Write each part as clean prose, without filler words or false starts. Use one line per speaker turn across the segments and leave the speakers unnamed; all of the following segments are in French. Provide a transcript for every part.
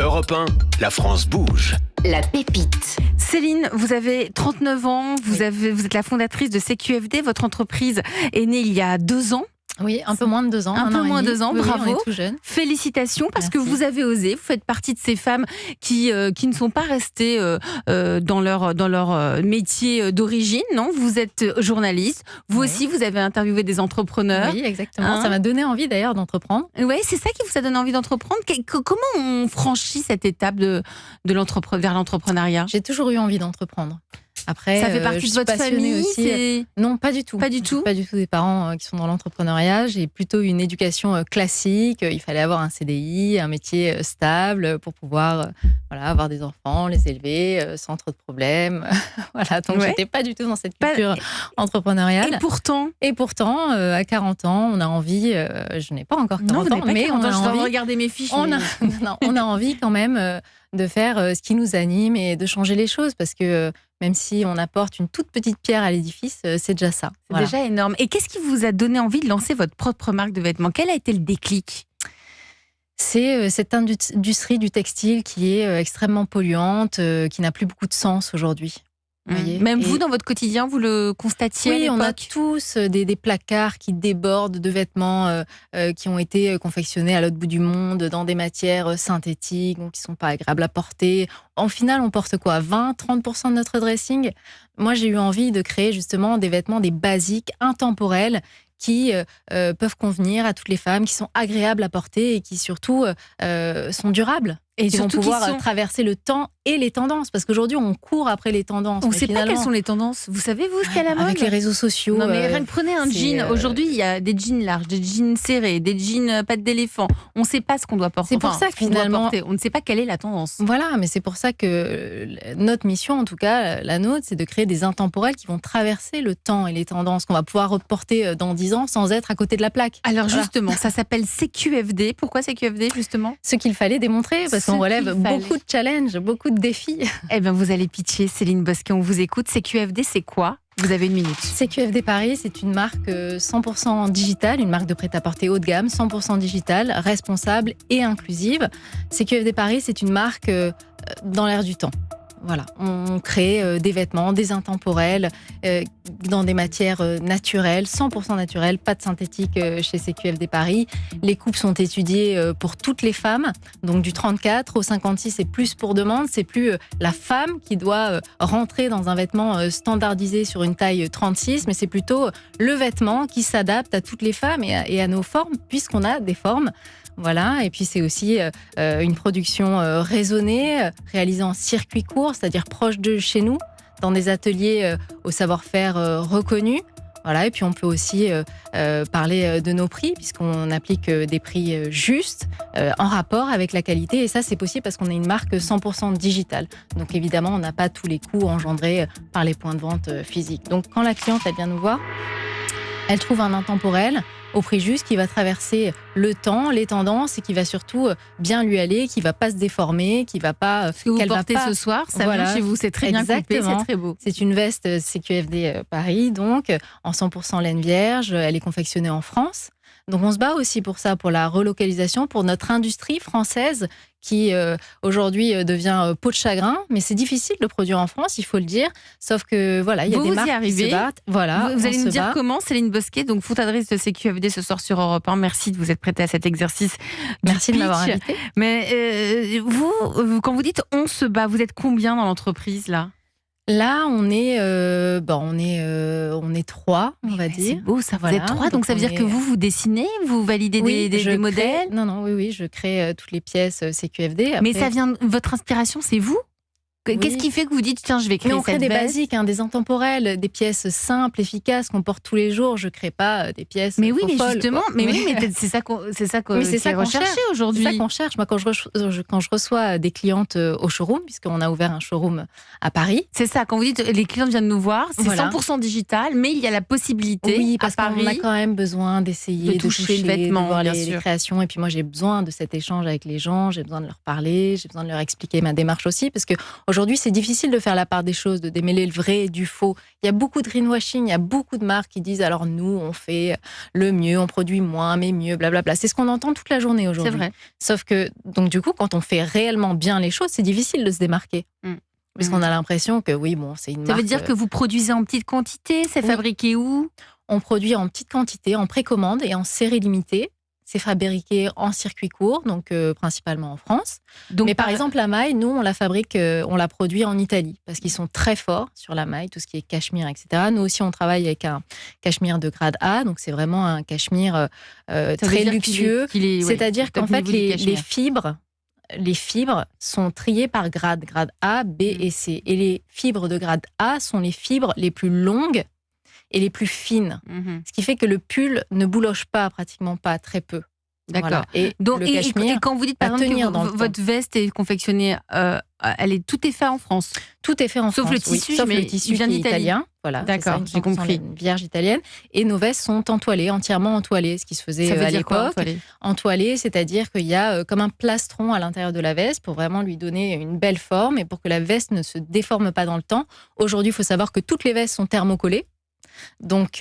Europe 1, la France bouge.
La pépite.
Céline, vous avez 39 ans, vous êtes la fondatrice de CQFD. Votre entreprise est née il y a 2 ans.
Oui, un peu moins de 2 ans.
Un peu moins de 2 ans,
oui,
bravo.
on est tout jeune.
Félicitations parce
Merci.
que vous avez osé. Vous faites partie de ces femmes qui ne sont pas restées dans leur métier d'origine. Non, vous êtes journaliste. Vous
Oui.
aussi, vous avez interviewé des entrepreneurs.
Oui, exactement.
Hein.
Ça m'a donné envie d'ailleurs d'entreprendre.
Oui, c'est ça qui vous a donné envie d'entreprendre. Comment on franchit cette étape vers l'entrepreneuriat?
J'ai toujours eu envie d'entreprendre. Après,
Ça fait
je
partie de
suis
votre
passionnée
famille
aussi. Non, pas du tout.
Pas du tout.
Pas du tout des parents qui sont dans l'entrepreneuriat. J'ai plutôt une éducation classique. Il fallait avoir un CDI, un métier stable pour pouvoir avoir des enfants, les élever sans trop de problèmes. Voilà, donc
Ouais.
j'étais pas du tout dans cette culture entrepreneuriale.
Et pourtant,
À 40 ans, on a envie, je n'ai pas encore 40
non, vous
ans,
n'avez pas
mais
40
on
ans,
a
je dois
envie.
regarder mes fiches.
On
mais-
on a envie quand même de faire ce qui nous anime et de changer les choses parce que même si on apporte une toute petite pierre à l'édifice, c'est déjà ça.
C'est
Voilà.
déjà énorme. Et qu'est-ce qui vous a donné envie de lancer votre propre marque de vêtements? Quel a été le déclic?
C'est cette industrie du textile qui est extrêmement polluante, qui n'a plus beaucoup de sens aujourd'hui. Vous voyez.
Même
Et-
vous, dans votre quotidien, vous le constatiez à
Oui, on a
l'époque?
tous des placards qui débordent de vêtements qui ont été confectionnés à l'autre bout du monde, dans des matières synthétiques, donc qui ne sont pas agréables à porter. En final, on porte quoi? 20-30% de notre dressing? Moi, j'ai eu envie de créer justement des vêtements, des basiques, intemporels, qui peuvent convenir à toutes les femmes, qui sont agréables à porter et qui surtout sont durables.
Et
Qui vont
surtout,
pouvoir traverser le temps et les tendances. Parce qu'aujourd'hui, on court après les tendances.
on ne
mais
sait pas quelles
finalement,
sont les tendances. Vous savez, vous, ce qu'il y a à la mode?
avec les réseaux sociaux.
Non, mais rien que prenez un
c'est,
jean. Aujourd'hui, il y a des jeans larges, des jeans serrés, des jeans pattes d'éléphant. On ne sait pas ce qu'on doit porter.
C'est pour ça que
ce qu'on doit
finalement-
porter. On ne sait pas quelle est la tendance.
Voilà, mais c'est pour ça que notre mission, en tout cas, la nôtre, c'est de créer des intemporels qui vont traverser le temps et les tendances, qu'on va pouvoir reporter dans 10 ans sans être à côté de la plaque.
Alors
Voilà.
justement, ça s'appelle CQFD. Pourquoi CQFD, justement?
Ce qu'il fallait démontrer, parce
Ce
qu'on relève
qu'il fallait.
beaucoup de challenges, beaucoup de défis.
Eh bien, vous allez pitcher, Céline Bosquet, on vous écoute. CQFD, c'est quoi? Vous avez 1 minute.
CQFD Paris, c'est une marque 100% digitale, une marque de prêt-à-porter haut de gamme, 100% digitale, responsable et inclusive. CQFD Paris, c'est une marque dans l'air du temps. Voilà, on crée des vêtements, des intemporels, dans des matières naturelles, 100% naturelles, pas de synthétique chez CQFD Paris. Les coupes sont étudiées pour toutes les femmes, donc du 34 au 56, c'est plus pour demande, c'est plus la femme qui doit rentrer dans un vêtement standardisé sur une taille 36, mais c'est plutôt le vêtement qui s'adapte à toutes les femmes et à nos formes, puisqu'on a des formes. Voilà, et puis c'est aussi une production raisonnée, réalisée en circuit court, c'est-à-dire proche de chez nous, dans des ateliers au savoir-faire reconnu. Voilà, et puis on peut aussi parler de nos prix, puisqu'on applique des prix justes, en rapport avec la qualité. Et ça, c'est possible parce qu'on est une marque 100% digitale. Donc évidemment, on n'a pas tous les coûts engendrés par les points de vente physiques. Donc quand la cliente, elle vient nous voir, elle trouve un intemporel au prix juste qui va traverser le temps, les tendances et qui va surtout bien lui aller, qui va pas se déformer, qui va pas.
Ce que vous
qu'elle va
portez
pas-
ce soir, ça
Voilà.
vient chez vous. C'est très bien coupé,
Exactement.
c'est très beau.
C'est une veste CQFD Paris, donc en 100% laine vierge. Elle est confectionnée en France. Donc on se bat aussi pour ça, pour la relocalisation, pour notre industrie française qui aujourd'hui devient peau de chagrin. Mais c'est difficile de produire en France, il faut le dire. Sauf que voilà, il y a
Vous,
des
vous y
marques qui
arrivez.
se battent. Voilà,
Vous
on
allez
se
nous dire
bat.
comment, Céline Bosquet, donc fondatrice de CQFD ce soir sur Europe 1. Merci de vous être prêtée à cet exercice. du
Merci de m'avoir
pitch.
invitée.
Mais quand vous dites on se bat, vous êtes combien dans l'entreprise là?
Là, on est 3, on va
C'est
dire.
beau, ça. Vous
Voilà,
êtes 3, donc
donc
ça veut
on
dire que
est-
vous dessinez, vous validez
Oui,
des
je crée-
modèles.
Oui, je crée toutes les pièces CQFD.
Mais
Après-
ça vient, votre inspiration, c'est vous? Qu'est-ce
Oui.
qui fait que vous dites tiens, je vais créer
Mais on crée
cette
des
veste?
basiques, des intemporels, des pièces simples, efficaces qu'on porte tous les jours. Je crée pas des pièces.
Mais oui, mais
folles,
justement,
quoi.
mais oui, mais peut-être c'est ça qui
Oui, c'est
est
ça qu'on
recherché
cherche. C'est
aujourd'hui.
ça qu'on cherche. Moi, quand je reçois des clientes au showroom, puisqu'on a ouvert un showroom à Paris.
C'est ça, quand vous dites les clients viennent nous voir, c'est
Voilà.
100% digital, mais il y a la possibilité
Oui,
à
parce qu'on a
Paris.
quand même besoin d'essayer
de toucher le vêtement,
de voir
bien
les
sûr.
créations. Et puis moi, j'ai besoin de cet échange avec les gens. J'ai besoin de leur parler. J'ai besoin de leur expliquer ma démarche aussi, parce que Aujourd'hui, c'est difficile de faire la part des choses, de démêler le vrai et du faux. Il y a beaucoup de greenwashing, il y a beaucoup de marques qui disent alors nous, on fait le mieux, on produit moins, mais mieux, blablabla. C'est ce qu'on entend toute la journée aujourd'hui.
C'est vrai.
Sauf que, donc du coup, quand on fait réellement bien les choses, c'est difficile de se démarquer. Parce qu'on a l'impression que oui, bon, c'est une marque.
Ça veut dire que vous produisez en petite quantité, c'est fabriqué où ?
On produit en petite quantité, en précommande et en série limitée. C'est fabriqué en circuit court, donc principalement en France.
Donc,
mais par exemple, la maille, nous, on la fabrique, on la produit en Italie parce qu'ils sont très forts sur la maille, tout ce qui est cachemire, etc. Nous aussi, on travaille avec un cachemire de grade A, donc c'est vraiment un cachemire très luxueux. C'est-à-dire qu'en fait, les fibres sont triées par grade A, B et C. Et les fibres de grade A sont les fibres les plus longues et les plus fines. Ce qui fait que le pull ne bouloche pas, pratiquement pas, très peu.
D'accord.
Voilà. Et
donc,
le cachemire,
quand vous dites par exemple que votre veste est confectionnée, tout est fait en France.
Tout est fait en
France.
Le
tissu,
sauf
mais
le tissu
vient
qui est
d'Italie.
Italien. Voilà,
d'accord, j'ai compris.
Une vierge italienne. Et nos vestes sont entoilées, entièrement entoilées, ce qui se faisait à l'époque. Entoilées, c'est-à-dire qu'il y a comme un plastron à l'intérieur de la veste pour vraiment lui donner une belle forme et pour que la veste ne se déforme pas dans le temps. Aujourd'hui, il faut savoir que toutes les vestes sont thermocollées. Donc,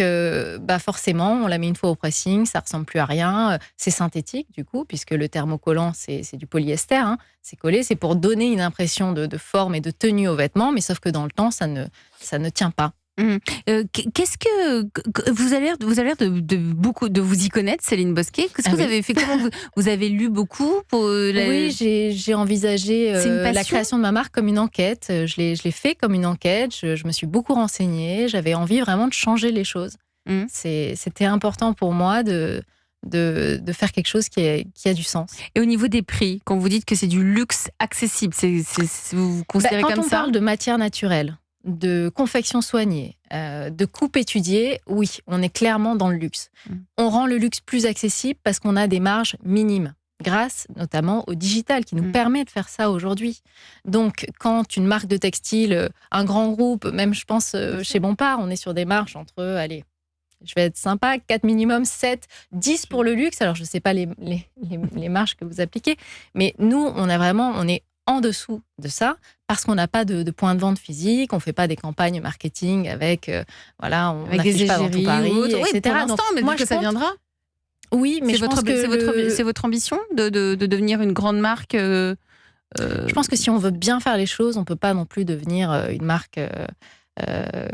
forcément, on la met une fois au pressing, ça ressemble plus à rien. C'est synthétique, du coup, puisque le thermocollant, c'est du polyester. C'est collé, c'est pour donner une impression de forme et de tenue aux vêtements, mais sauf que dans le temps, ça ne tient pas.
Qu'est-ce que vous avez l'air de vous y connaître, Céline Bosquet. Qu'est-ce que vous avez fait? Comment vous avez lu beaucoup
Oui, j'ai envisagé la création de ma marque comme une enquête. Je l'ai fait comme une enquête. Je me suis beaucoup renseignée. J'avais envie vraiment de changer les choses. C'était important pour moi de faire quelque chose qui a du sens.
Et au niveau des prix, quand vous dites que c'est du luxe accessible, vous considérez comme ça?
Quand on parle de matière naturelle, de confection soignée, de coupe étudiée, oui, on est clairement dans le luxe. On rend le luxe plus accessible parce qu'on a des marges minimes, grâce notamment au digital qui nous permet de faire ça aujourd'hui. Donc, quand une marque de textile, un grand groupe, même je pense chez Bompard, on est sur des marges entre, allez, je vais être sympa, 4 minimum, 7, 10 pour le luxe. Alors, je ne sais pas les marges que vous appliquez, mais nous, on est en dessous de ça, parce qu'on n'a pas de point de vente physique, on ne fait pas des campagnes marketing avec, on
des
pas dans tout Paris, etc.
Pour l'instant, mais moi, que ça viendra.
Oui, mais
c'est votre ambition de devenir une grande marque.
Je pense que si on veut bien faire les choses, on ne peut pas non plus devenir une marque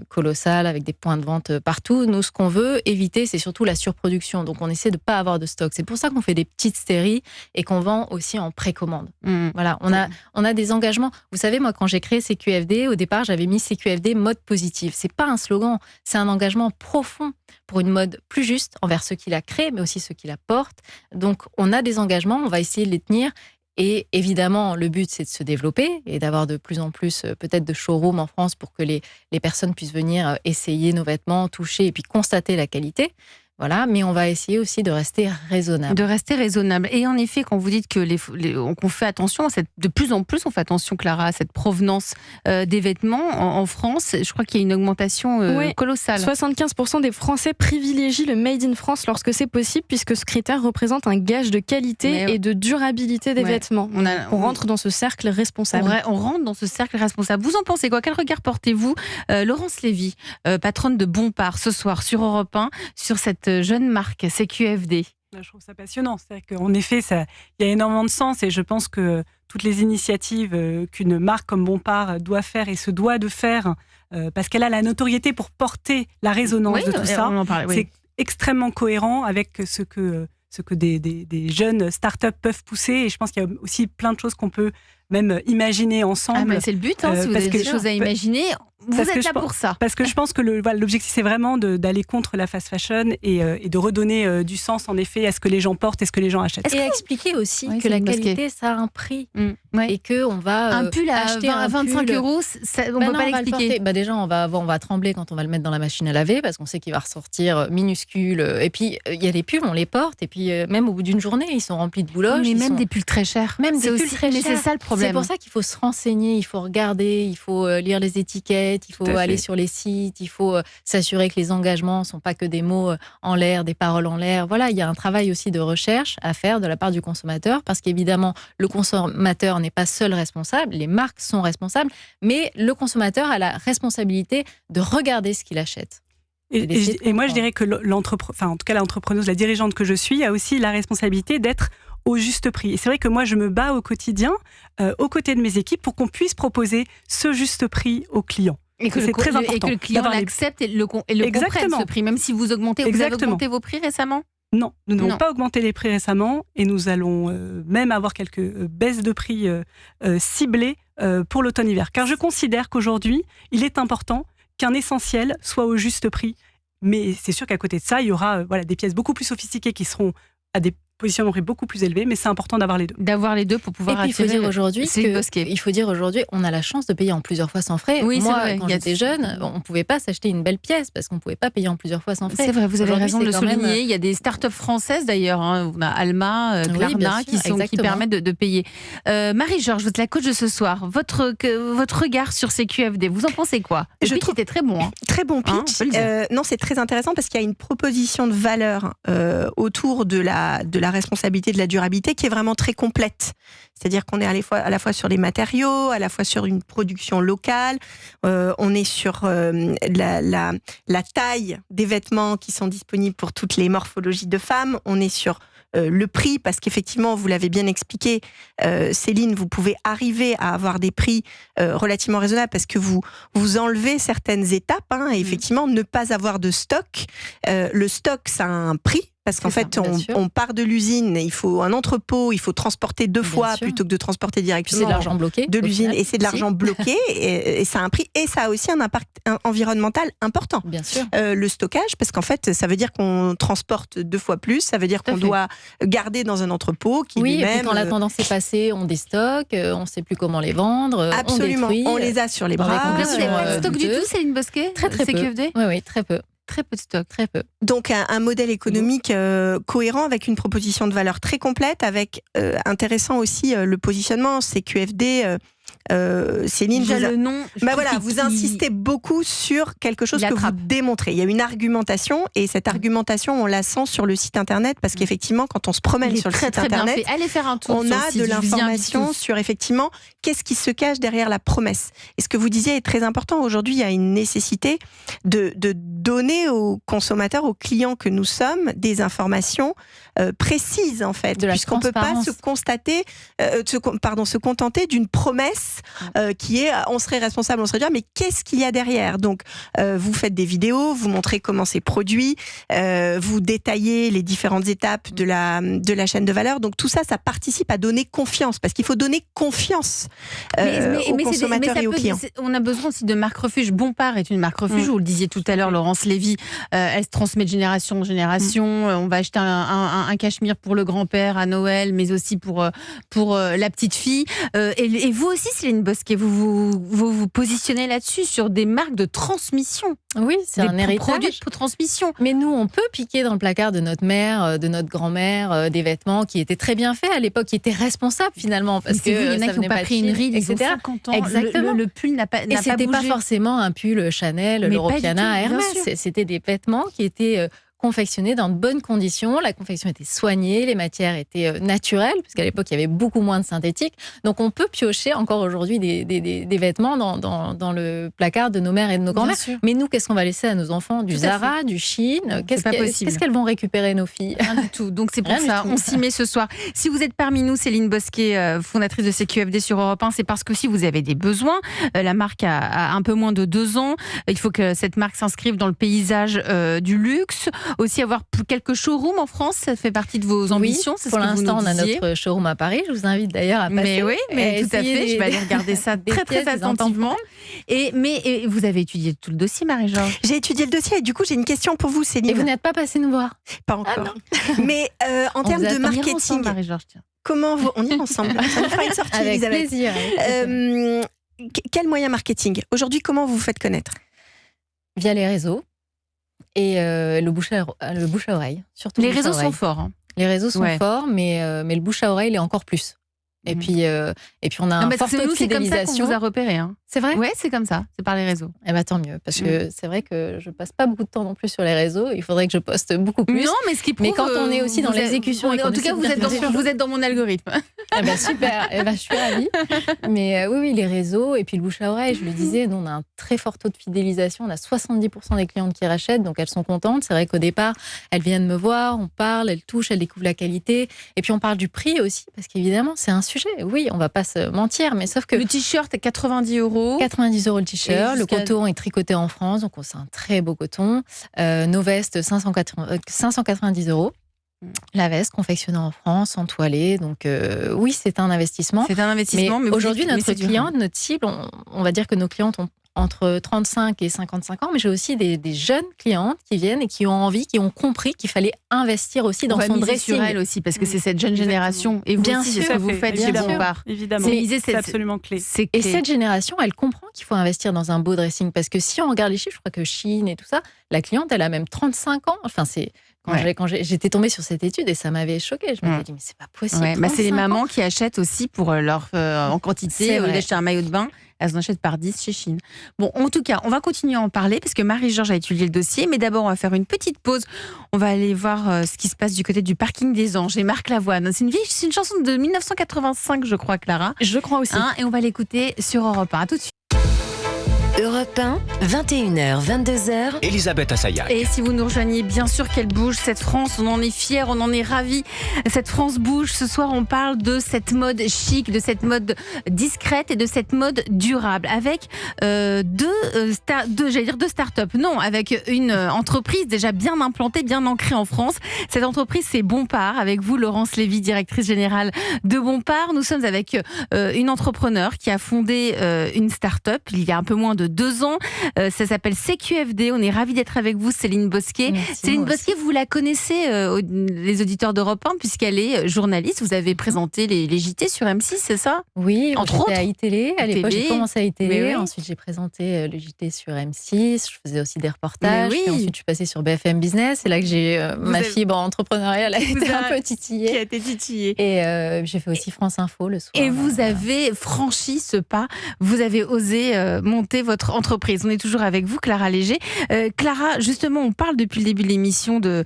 colossale avec des points de vente partout. Nous, ce qu'on veut éviter, c'est surtout la surproduction. Donc, on essaie de ne pas avoir de stock. C'est pour ça qu'on fait des petites séries et qu'on vend aussi en précommande. Voilà, on a des engagements. Vous savez, moi, quand j'ai créé CQFD, au départ, j'avais mis CQFD mode positive. C'est pas un slogan, c'est un engagement profond pour une mode plus juste envers ceux qui la créent, mais aussi ceux qui la portent. Donc, on a des engagements, on va essayer de les tenir. Et évidemment, le but, c'est de se développer et d'avoir de plus en plus peut-être de showrooms en France pour que les personnes puissent venir essayer nos vêtements, toucher et puis constater la qualité. Voilà, mais on va essayer aussi de rester raisonnable.
De rester raisonnable. Et en effet, quand vous dites que qu'on fait attention, de plus en plus on fait attention, Clara, à cette provenance des vêtements en France, je crois qu'il y a une augmentation colossale.
75% des Français privilégient le Made in France lorsque c'est possible, puisque ce critère représente un gage de qualité et de durabilité des vêtements. On rentre dans ce cercle responsable.
On rentre dans ce cercle responsable. Vous en pensez quoi? Quel regard portez-vous, Laurence Lévy, patronne de Bompard, ce soir sur Europe 1, sur cette jeune marque CQFD?
Je trouve ça passionnant. C'est-à-dire qu'en effet, il y a énormément de sens et je pense que toutes les initiatives qu'une marque comme Bompard doit faire et se doit de faire, parce qu'elle a la notoriété pour porter la résonance de tout ça, c'est extrêmement cohérent avec ce que des jeunes startups peuvent pousser. Et je pense qu'il y a aussi plein de choses qu'on peut même imaginer ensemble.
C'est le but, si vous avez des choses à imaginer, vous êtes là pour ça.
Parce que je pense que l'objectif, c'est vraiment d'aller contre la fast fashion et de redonner du sens, en effet, à ce que les gens portent et ce que les gens achètent.
Et expliquer aussi que la qualité, ça a un prix. Et qu'on va
un pull à 25 €, on ne peut pas l'expliquer.
Déjà, on va trembler quand on va le mettre dans la machine à laver, parce qu'on sait qu'il va ressortir minuscule. Et puis, il y a des pulls, on les porte, et puis même au bout d'une journée, ils sont remplis de bouloches.
Mais même des pulls très chers.
Même des pulls très chers.
Mais c'est ça le problème. problème.
C'est pour ça qu'il faut se renseigner, il faut regarder, il faut lire les étiquettes, il faut aller sur les sites, il faut s'assurer que les engagements ne sont pas que des mots en l'air, des paroles en l'air. Voilà, il y a un travail aussi de recherche à faire de la part du consommateur, parce qu'évidemment, le consommateur n'est pas seul responsable, les marques sont responsables, mais le consommateur a la responsabilité de regarder ce qu'il achète.
Et moi, je dirais que l'entrepreneuse, la dirigeante que je suis, a aussi la responsabilité d'être au juste prix. Et c'est vrai que moi, je me bats au quotidien, aux côtés de mes équipes, pour qu'on puisse proposer ce juste prix aux clients.
Et que,
c'est très important.
Et que le client l'accepte et le comprenne, ce prix, même si vous augmentez. Vous avez augmenté vos prix récemment ?
Non, nous n'avons pas augmenté les prix récemment, et nous allons même avoir quelques baisses de prix ciblées pour l'automne-hiver. Car je considère qu'aujourd'hui, il est important qu'un essentiel soit au juste prix. Mais c'est sûr qu'à côté de ça, il y aura des pièces beaucoup plus sophistiquées qui seront à des positionnement beaucoup plus élevé, mais c'est important d'avoir les deux.
D'avoir les deux pour pouvoir attirer.
Et puis, il faut dire aujourd'hui, on a la chance de payer en plusieurs fois sans frais.
Oui,
moi,
vrai,
quand j'étais jeune, on ne pouvait pas s'acheter une belle pièce parce qu'on ne pouvait pas payer en plusieurs fois sans frais.
C'est vrai, vous avez raison de le souligner. Il y a des startups françaises d'ailleurs, on a Alma, Klarna, qui permettent de payer. Marie-Georges, vous êtes la coach de ce soir. Votre regard sur ces QFD, vous en pensez quoi? Le pitch était très bon.
Très bon pitch. Non, c'est très intéressant parce qu'il y a une proposition de valeur autour de la responsabilité de la durabilité qui est vraiment très complète. C'est-à-dire qu'on est à la fois sur les matériaux, à la fois sur une production locale, on est sur la taille des vêtements qui sont disponibles pour toutes les morphologies de femmes, on est sur le prix, parce qu'effectivement, vous l'avez bien expliqué, Céline, vous pouvez arriver à avoir des prix relativement raisonnables parce que vous enlevez certaines étapes, et effectivement, ne pas avoir de stock. Le stock, ça a un prix. Parce qu'en fait, on part de l'usine, il faut un entrepôt, il faut transporter deux fois plutôt que de transporter directement
c'est de l'argent bloqué,
de l'usine. Et c'est de l'argent bloqué, et ça a un prix. Et ça a aussi un impact environnemental important.
Bien sûr.
Le stockage, parce qu'en fait, ça veut dire qu'on transporte deux fois plus, ça veut dire qu'on doit garder dans un entrepôt qui lui-même...
et puis quand la tendance est passée, on déstocke, on ne sait plus comment les vendre,
absolument,
on détruit.
On les a sur les bras.
Vous n'avez pas de stock du tout, Céline Bosquet?
Très peu.
CQFD?
Oui, très peu.
Très peu de stock,
très peu.
Donc un modèle économique cohérent avec une proposition de valeur très complète, avec intéressant aussi le positionnement. CQFD, Céline,
le nom.
Vous insistez beaucoup sur quelque chose que vous démontrez. Il y a une argumentation, et cette argumentation, on la sent sur le site internet, parce qu'effectivement, quand on se promène sur le site internet,
allez faire un tour,
on a de l'information sur effectivement qu'est-ce qui se cache derrière la promesse. Et ce que vous disiez est très important. Aujourd'hui, il y a une nécessité de donner aux consommateurs, aux clients que nous sommes, des informations précises, en fait, puisqu'on peut pas se contenter d'une promesse qui est on serait responsable, on serait bien, mais qu'est-ce qu'il y a derrière? Donc vous faites des vidéos, vous montrez comment c'est produit, vous détaillez les différentes étapes de la chaîne de valeur. Donc tout ça, ça participe à donner confiance, parce qu'il faut donner confiance aux consommateurs et aux clients.
On a besoin aussi de marques refuge. Bompard est une marque refuge. Vous le disiez tout à l'heure, Laurence Lévy, elle se transmet de génération en génération. On va acheter un cachemire pour le grand-père à Noël, mais aussi pour la petite fille. Et vous aussi, Céline Bosquet, vous positionnez là-dessus sur des marques de transmission.
Oui, c'est un héritage.
Produits de transmission.
Mais nous, on peut piquer dans le placard de notre mère, de notre grand-mère, des vêtements qui étaient très bien faits à l'époque, qui étaient responsables finalement. Parce que
il y en a qui n'ont pas pris une ride,
etc.
Ils ont 50 ans.
Exactement.
Le pull n'a pas bougé.
Et c'était pas forcément un pull Chanel, l'Europiana, Hermès. C'était des vêtements qui étaient confectionnés dans de bonnes conditions. La confection était soignée, les matières étaient naturelles, puisqu'à l'époque, il y avait beaucoup moins de synthétique. Donc, on peut piocher encore aujourd'hui des vêtements dans le placard de nos mères et de nos grands-mères. Mais nous, qu'est-ce qu'on va laisser à nos enfants? Du Zara, du Shein? Qu'est-ce qu'elles vont récupérer, nos filles?
Rien du tout. Donc, c'est pour ça, on s'y met ce soir. Si vous êtes parmi nous, Céline Bosquet, fondatrice de CQFD sur Europe 1, c'est parce que si vous avez des besoins, la marque a un peu moins de 2 ans. Il faut que cette marque s'inscrive dans le paysage du luxe. Aussi avoir quelques showrooms en France, ça fait partie de vos ambitions.
Oui, pour l'instant, on a notre showroom à Paris. Je vous invite d'ailleurs à passer.
Mais oui, mais tout à fait. Je vais aller regarder ça très attentivement. Mais vous avez étudié tout le dossier, Marie-Georges?
J'ai étudié le dossier, et du coup, j'ai une question pour vous, Céline.
Et vous n'êtes pas passé nous voir?
Pas encore. Mais en termes de marketing,
ensemble, Marie-Georges,
comment on y est ensemble? Ça nous fera une sortie,
avec
Elisabeth.
Plaisir.
Quel moyen marketing? Aujourd'hui, comment vous vous faites connaître?
Via les réseaux. Et le bouche à oreille. Surtout
les réseaux sont forts.
Les réseaux sont forts, mais le bouche à oreille l'est encore plus. Et puis on a un fort taux de fidélisation.
C'est comme ça qu'on vous a repéré. Hein.
C'est vrai ?
Ouais, c'est comme ça. C'est par les réseaux.
Eh ben, tant mieux, parce que c'est vrai que je passe pas beaucoup de temps non plus sur les réseaux. Il faudrait que je poste beaucoup plus.
Non, mais ce qui prouve,
mais quand on est aussi dans l'exécution,
en tout cas, vous êtes dans mon algorithme.
Eh ben, super. Eh ben, je suis ravie. Mais oui, les réseaux et puis le bouche à oreille. Je le disais, nous on a un très fort taux de fidélisation. On a 70% des clientes qui rachètent, donc elles sont contentes. C'est vrai qu'au départ, elles viennent me voir, on parle, elles touchent, elles découvrent la qualité. Et puis on parle du prix aussi, parce qu'évidemment, c'est un sujet. Oui, on va pas se mentir, mais sauf que
le t-shirt est 90 €.
90 € le t-shirt. Le coton est tricoté en France, donc c'est un très beau coton. Nos vestes, 590 €. La veste confectionnée en France, entoilée. Donc oui, c'est un investissement.
C'est un investissement.
Mais aujourd'hui, notre cliente, notre cible, on va dire que nos clientes ont entre 35 et 55 ans, mais j'ai aussi des jeunes clientes qui viennent et qui ont envie, qui ont compris qu'il fallait investir aussi dans son dressing.
Sur elle aussi, parce que c'est cette jeune génération. Et vous
bien
aussi,
sûr,
c'est ce que vous faites chez Bompard.
Évidemment, c'est absolument clé.
Et cette génération, elle comprend qu'il faut investir dans un beau dressing, parce que si on regarde les chiffres, je crois que Chine et tout ça, la cliente, elle a même 35 ans. Enfin, c'est... Quand j'étais tombée sur cette étude et ça m'avait choquée, je m'étais dit mais c'est pas possible.
C'est les mamans qui achètent aussi pour leur en quantité. Au lieu d'acheter un maillot de bain, elles en achètent par 10 chez Chine. Bon, en tout cas, on va continuer à en parler parce que Marie-Georges a étudié le dossier. Mais d'abord, on va faire une petite pause. On va aller voir ce qui se passe du côté du parking des Anges et Marc Lavoine. C'est une chanson de 1985, je crois, Clara.
Je crois aussi.
Et on va l'écouter sur Europe 1. À tout de suite.
Europe 1, 21h, 22h.
Elisabeth Assayag.
Et si vous nous rejoignez, bien sûr qu'elle bouge, cette France, on en est fiers, on en est ravis. Cette France bouge. Ce soir, on parle de cette mode chic, de cette mode discrète et de cette mode durable. Avec deux start-up. Non, avec une entreprise déjà bien implantée, bien ancrée en France. Cette entreprise, c'est Bompard. Avec vous, Laurence Lévy, directrice générale de Bompard. Nous sommes avec une entrepreneure qui a fondé une start-up il y a un peu moins de 2 ans. Ça s'appelle CQFD. On est ravis d'être avec vous, Céline Bosquet.
Merci,
Céline Bosquet, vous la connaissez, les auditeurs d'Europe 1, puisqu'elle est journaliste. Vous avez présenté les JT sur M6, c'est ça ?
Oui,
entre autres.
À iTélé. À l'époque, j'ai commencé à iTélé.
Oui.
Ensuite, j'ai présenté le JT sur M6. Je faisais aussi des reportages.
Oui.
Et ensuite, je suis passée sur BFM Business. C'est là que j'ai ma fibre entrepreneuriale a été un peu titillée.
Qui a été titillée.
Et j'ai fait aussi France Info le soir.
Et vous avez franchi ce pas. Vous avez osé monter votre entreprise. On est toujours avec vous, Clara Léger. Clara, justement, on parle depuis le début de l'émission de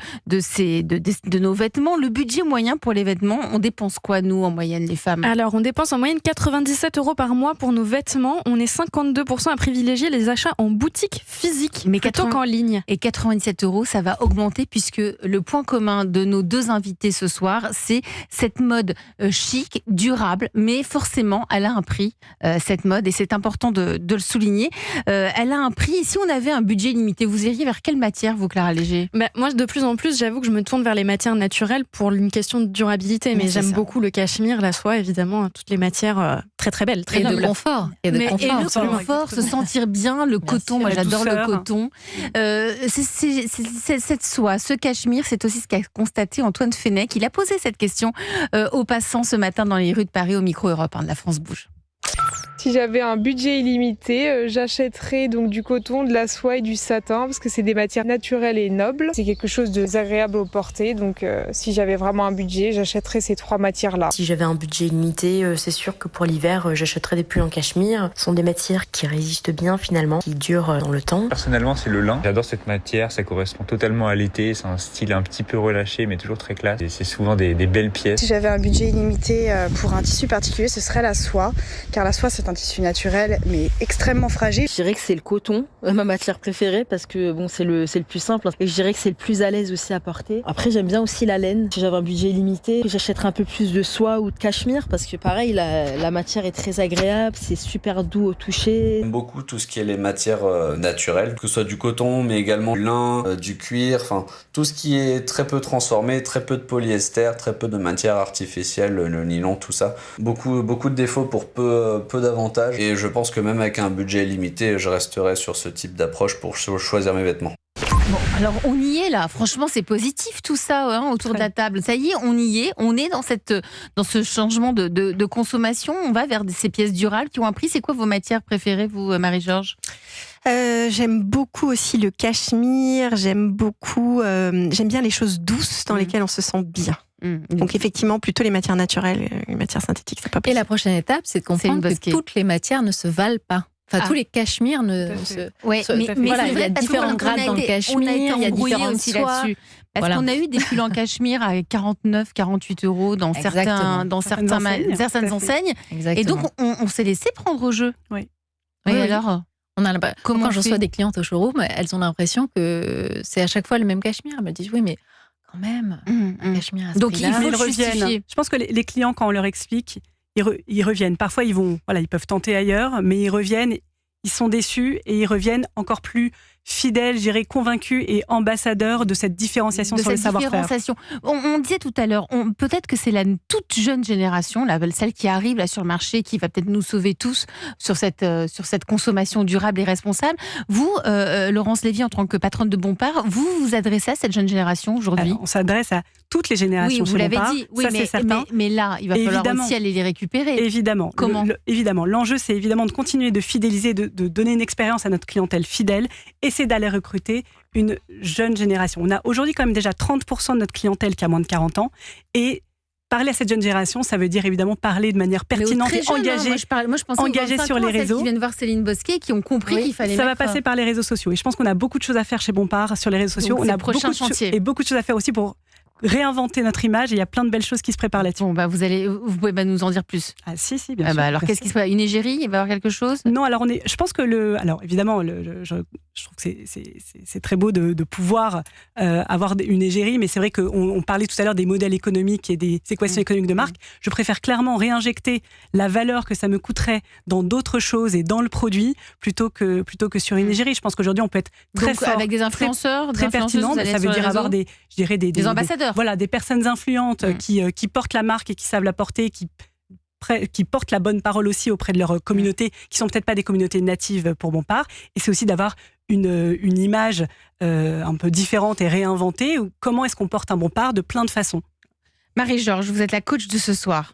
nos vêtements. Le budget moyen pour les vêtements, on dépense quoi, nous, en moyenne, les femmes ?
Alors, on dépense en moyenne 97 € par mois pour nos vêtements. On est 52% à privilégier les achats en boutique physique plutôt qu'en ligne.
Et 97 €, ça va augmenter puisque le point commun de nos deux invités ce soir, c'est cette mode chic, durable, mais forcément, elle a un prix, cette mode, et c'est important de le souligner. Elle a un prix. Et si on avait un budget limité, vous iriez vers quelle matière, vous, Clara Léger ?
Moi, de plus en plus, j'avoue que je me tourne vers les matières naturelles pour une question de durabilité. Mais j'aime beaucoup le cachemire, la soie, évidemment, toutes les matières très très belles, très nobles.
De confort. Et le
confort, se sentir bien, le coton. Moi, j'adore le coton. Cette soie, ce cachemire, c'est aussi ce qu'a constaté Antoine Fenech. Il a posé cette question aux passants ce matin dans les rues de Paris au micro Europe 1 de La France Bouge.
Si j'avais un budget illimité, j'achèterais donc du coton, de la soie et du satin parce que c'est des matières naturelles et nobles. C'est quelque chose de désagréable au porter, donc si j'avais vraiment un budget, j'achèterais ces 3 matières-là.
Si j'avais un budget illimité, c'est sûr que pour l'hiver, j'achèterais des pulls en cachemire. Ce sont des matières qui résistent bien finalement, qui durent dans le temps.
Personnellement, c'est le lin. J'adore cette matière, ça correspond totalement à l'été. C'est un style un petit peu relâché, mais toujours très classe. Et c'est souvent des belles pièces.
Si j'avais un budget illimité pour un tissu particulier, ce serait la soie, car la soie c'est un tissu naturel mais extrêmement fragile.
Je dirais que c'est le coton, ma matière préférée, parce que bon, c'est le plus simple et je dirais que c'est le plus à l'aise aussi à porter. Après, j'aime bien aussi la laine. Si j'avais un budget limité, j'achèterais un peu plus de soie ou de cachemire parce que pareil, la matière est très agréable, c'est super doux au toucher.
J'aime beaucoup tout ce qui est les matières naturelles, que ce soit du coton mais également du lin, du cuir, enfin tout ce qui est très peu transformé, très peu de polyester, très peu de matières artificielles, le nylon, tout ça. Beaucoup de défauts pour peu d'avantages. Et je pense que même avec un budget limité, je resterai sur ce type d'approche pour choisir mes vêtements.
Bon, alors on y est là. Franchement, c'est positif tout ça autour de la table. Ça y est, on y est. On est dans ce changement de consommation. On va vers ces pièces durables qui ont un prix. C'est quoi vos matières préférées, vous, Marie-Georges ?
J'aime beaucoup aussi le cachemire. J'aime bien les choses douces dans lesquelles on se sent bien. Donc effectivement, plutôt les matières naturelles, les matières synthétiques, c'est pas possible.
Et la prochaine étape, c'est de comprendre que toutes les matières ne se valent pas. Enfin, tous les cachemires
mais
voilà, il y a différents grades dans le cachemire, il y a différentes soies.
Parce qu'on a eu des pulls en cachemire à 49, 48 euros dans certaines enseignes.
Exactement.
Et donc, on s'est laissé prendre au jeu.
Oui.
Alors
quand je reçois des clientes au showroom, elles ont l'impression que c'est à chaque fois le même cachemire. Elles me disent, oui, mais quand même, un cachemire à ce prix-là.
Donc, ils reviennent. Je pense que les clients, quand on leur explique, ils reviennent. Parfois, ils peuvent tenter ailleurs, mais ils reviennent, ils sont déçus et ils reviennent encore plus fidèles, je dirais, convaincus et ambassadeurs de cette différenciation sur le savoir-faire.
On disait tout à l'heure, peut-être que c'est la toute jeune génération, celle qui arrive là sur le marché, qui va peut-être nous sauver tous sur cette consommation durable et responsable. Vous, Laurence Lévy, en tant que patronne de Bompard, vous vous adressez à cette jeune génération aujourd'hui ?
Alors, on s'adresse à toutes les générations.
Oui, vous l'avez dit. Oui, c'est certain. Mais là, il va falloir aussi aller les récupérer.
Évidemment.
Comment ?
Évidemment. L'enjeu, c'est évidemment de continuer de fidéliser, de donner une expérience à notre clientèle fidèle, et c'est d'aller recruter une jeune génération. On a aujourd'hui quand même déjà 30% de notre clientèle qui a moins de 40 ans, et parler à cette jeune génération, ça veut dire évidemment parler de manière pertinente et engagée,
moi, je pensais
engagée sur les réseaux.
Qui viennent voir Céline Bosquet, qui ont compris qu'il fallait
ça va passer par les réseaux sociaux. Et je pense qu'on a beaucoup de choses à faire chez Bompard sur les réseaux sociaux.
Donc,
on a beaucoup de choses à faire aussi pour réinventer notre image, et il y a plein de belles choses qui se préparent là-dessus.
Bon, vous pouvez nous en dire plus.
Ah si, bien sûr.
Alors, qu'est-ce qui se passe ? Une égérie ? Il va y avoir quelque chose ?
Non, alors je pense que alors évidemment, je trouve que c'est très beau de pouvoir avoir une égérie, mais c'est vrai qu'on parlait tout à l'heure des modèles économiques et des équations économiques de marque. Je préfère clairement réinjecter la valeur que ça me coûterait dans d'autres choses et dans le produit plutôt que sur une égérie. Je pense qu'aujourd'hui, on peut être très fort,
avec des influenceurs,
très pertinent. Ça veut dire avoir des
ambassadeurs.
Voilà, des personnes influentes qui portent la marque et qui savent la porter, qui portent la bonne parole aussi auprès de leur communauté, qui sont peut-être pas des communautés natives pour Bompard. Et c'est aussi d'avoir une image un peu différente et réinventée. Comment est-ce qu'on porte un Bompard de plein de façons.
Marie-Georges, vous êtes la coach de ce soir.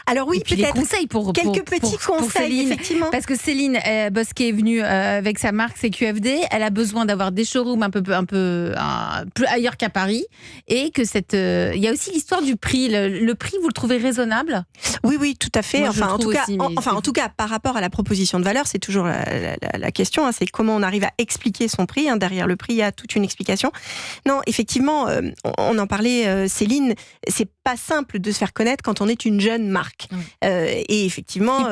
Alors oui, peut-être
conseils
quelques petits conseils,
Céline,
effectivement.
Parce que Céline Bosquet est venue avec sa marque CQFD. Elle a besoin d'avoir des showrooms un peu plus ailleurs qu'à Paris, et que il y a aussi l'histoire du prix. Le prix, vous le trouvez raisonnable ?
Oui, tout à fait.
Moi,
en tout cas, par rapport à la proposition de valeur, c'est toujours la question. C'est comment on arrive à expliquer son prix. Derrière le prix, il y a toute une explication. Non, effectivement, on en parlait, Céline. C'est pas simple de se faire connaître quand on est une jeune marque. Et effectivement,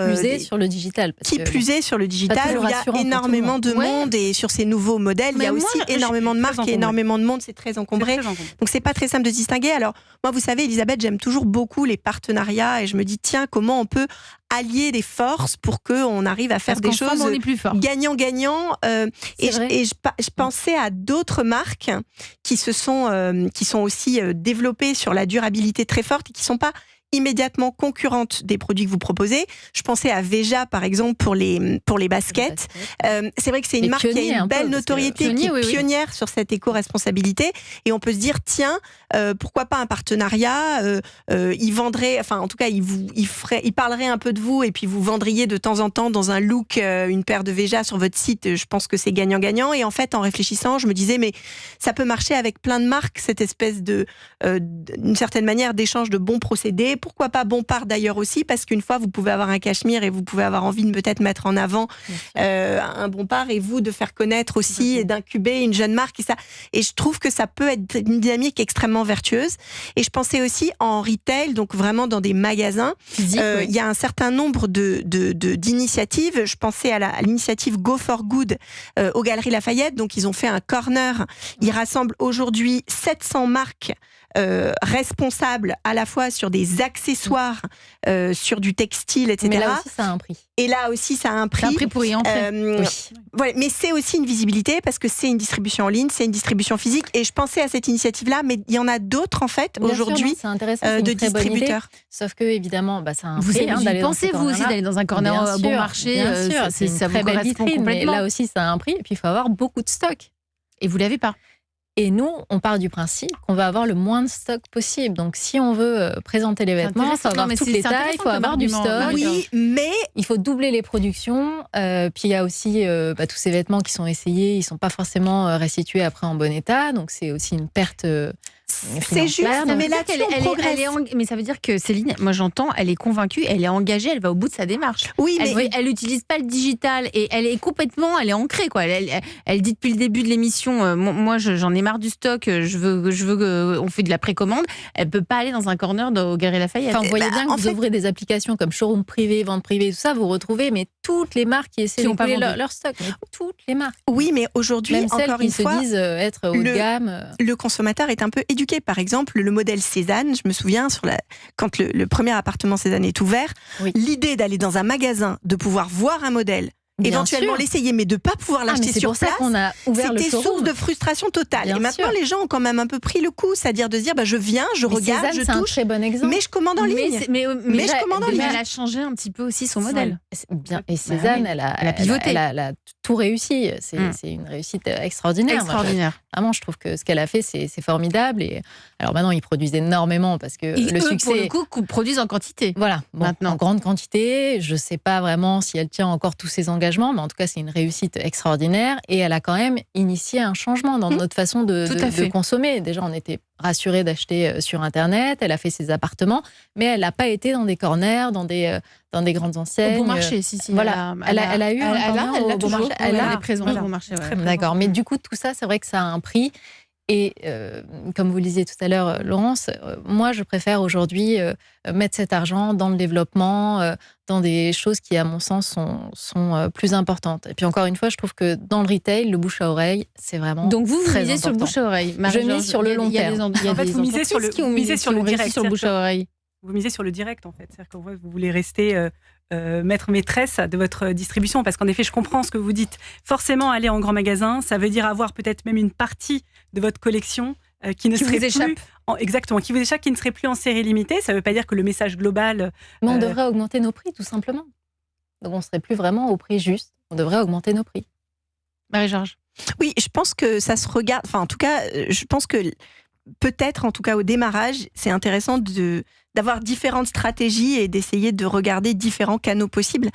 qui plus est sur le digital.
Il y a énormément de monde, et sur ces nouveaux modèles, il y a aussi énormément de marques et énormément de monde. C'est très encombré. Donc c'est pas très simple de se distinguer. Alors moi, vous savez, Elisabeth, j'aime toujours beaucoup les partenariats, et je me dis tiens, comment on peut allier des forces pour qu'on arrive à faire des choses gagnant-gagnant. Et je pensais à d'autres marques qui sont aussi développées sur la durabilité très forte et qui sont pas immédiatement concurrente des produits que vous proposez. Je pensais à Veja, par exemple, pour les baskets. C'est vrai que c'est une marque qui a une belle notoriété, qui est pionnière sur cette éco-responsabilité. Et on peut se dire, tiens, pourquoi pas un partenariat, ils vendraient, enfin, en tout cas, ils parleraient un peu de vous, et puis vous vendriez de temps en temps dans un look une paire de Veja sur votre site. Je pense que c'est gagnant-gagnant. Et en fait, en réfléchissant, je me disais, mais ça peut marcher avec plein de marques, cette espèce d'une certaine manière d'échange de bons procédés. Pourquoi pas Bompard d'ailleurs aussi, parce qu'une fois vous pouvez avoir un cachemire et vous pouvez avoir envie de peut-être mettre en avant un Bompard, et vous de faire connaître aussi et d'incuber une jeune marque, et je trouve que ça peut être une dynamique extrêmement vertueuse. Et je pensais aussi en retail, donc vraiment dans des magasins. Il y a un certain nombre d'initiatives. Je pensais à l'initiative Go for Good aux Galeries Lafayette. Donc ils ont fait un corner. Ils rassemblent aujourd'hui 700 marques responsables à la fois sur des accessoires, sur du textile, etc.
Mais là aussi, ça a un prix.
Et là aussi, ça a un prix.
C'est un prix pour y entrer.
Voilà, mais c'est aussi une visibilité, parce que c'est une distribution en ligne, c'est une distribution physique. Et je pensais à cette initiative-là, mais il y en a d'autres, en fait, aujourd'hui,
de
distributeurs.
Sauf que, évidemment, ça a un
vous
prix.
Vous pensez, vous aussi, d'aller dans un corner bon marché,
bien sûr, c'est une très belle vitrine, mais là aussi, ça a un prix. Et puis, il faut avoir beaucoup de stock.
Et vous l'avez pas.
Et nous, on part du principe qu'on va avoir le moins de stock possible. Donc, si on veut présenter les vêtements, il faut avoir toutes les tailles, il faut avoir du stock.
Oui, mais
il faut doubler les productions. Puis il y a aussi tous ces vêtements qui sont essayés, ils ne sont pas forcément restitués après en bon état. Donc, c'est aussi une perte.
C'est juste, mais là,
mais ça veut dire que Céline, moi j'entends, elle est convaincue, elle est engagée, elle va au bout de sa démarche.
Oui,
mais elle n'utilise pas le digital et elle est ancrée, quoi. Elle dit depuis le début de l'émission, moi j'en ai marre du stock, je veux on fait de la précommande. Elle peut pas aller dans un corner au Galeries Lafayette.
Enfin, vous voyez bien que vous ouvrez des applications comme showroom privé, vente privée, tout ça, vous retrouvez mais toutes les marques qui essaient de couler leur stock, mais toutes les marques.
Oui, mais aujourd'hui,
même
encore une fois,
se disent être haut de gamme.
Le consommateur est un peu éduqué. Par exemple, le modèle Cézanne, je me souviens, quand le premier appartement Cézanne est ouvert, l'idée d'aller dans un magasin, de pouvoir voir un modèle, éventuellement l'essayer, mais de ne pas pouvoir l'acheter sur place,
qu'on a ouvert le showroom.
C'était source de frustration totale. Et maintenant, les gens ont quand même un peu pris le coup, c'est-à-dire de se dire, je viens, je regarde,
Cézanne,
je
c'est
touche,
un très bon exemple.
mais je commande en ligne.
Mais je commande en ligne. Elle a changé un petit peu aussi son modèle.
Bien. Et Cézanne, elle a pivoté. Elle a tout réussi. C'est une réussite extraordinaire. Vraiment, je trouve que ce qu'elle a fait, c'est formidable. Et alors maintenant, ils produisent énormément parce que le succès.
Pour le coup, produisent en quantité.
Voilà, maintenant en grande quantité. Je ne sais pas vraiment si elle tient encore tous ses engagements, mais en tout cas, c'est une réussite extraordinaire. Et elle a quand même initié un changement dans notre façon de consommer. Déjà, on était rassurés d'acheter sur Internet. Elle a fait ses appartements, mais elle n'a pas été dans des corners, dans des grandes enseignes.
Au bon marché, si.
Voilà, elle a eu un bon marché.
Elle est présente au bon marché.
D'accord, mais du coup, tout ça, c'est vrai que ça a un prix. Et comme vous le disiez tout à l'heure, Laurence, moi, je préfère aujourd'hui mettre cet argent dans le développement, dans des choses qui, à mon sens, sont plus importantes. Et puis, encore une fois, je trouve que dans le retail, le bouche à oreille, c'est vraiment
donc vous
très
misez
important.
sur le bouche à oreille.
Je mise sur le long terme.
En fait, vous misez sur le direct.
Sur le bouche à oreille.
Vous misez sur le direct, en fait. C'est-à-dire que vous voulez rester maître maîtresse de votre distribution, parce qu'en effet, je comprends ce que vous dites. Forcément, aller en grand magasin, ça veut dire avoir peut-être même une partie de votre collection qui ne serait plus exactement, qui vous échappe, qui ne serait plus en série limitée. Ça ne veut pas dire que le message global.
Mais on devrait augmenter nos prix, tout simplement. Donc, on ne serait plus vraiment au prix juste. On devrait augmenter nos prix.
Marie-Georges.
Oui, je pense que ça se regarde. Enfin, en tout cas, je pense que peut-être, en tout cas au démarrage, c'est intéressant d'avoir différentes stratégies et d'essayer de regarder différents canaux possibles.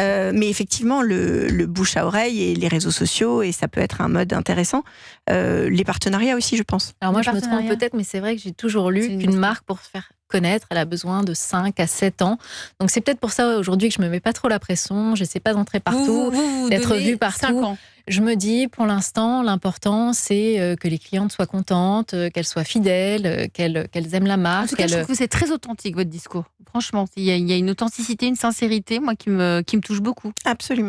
Mais effectivement, le bouche à oreille et les réseaux sociaux, et ça peut être un mode intéressant. Les partenariats aussi, je pense.
Alors moi, je me trompe peut-être, mais c'est vrai que j'ai toujours lu qu'une marque, pour se faire connaître, elle a besoin de 5 à 7 ans. Donc c'est peut-être pour ça aujourd'hui que je me mets pas trop la pression, j'essaie pas d'entrer partout, d'être vue partout.
5 ans.
Je me dis, pour l'instant, l'important, c'est que les clientes soient contentes, qu'elles soient fidèles, qu'elles aiment la marque.
En tout cas, je trouve que c'est très authentique, votre discours. Franchement, il y a une authenticité, une sincérité, moi, qui me touche beaucoup.
Absolument.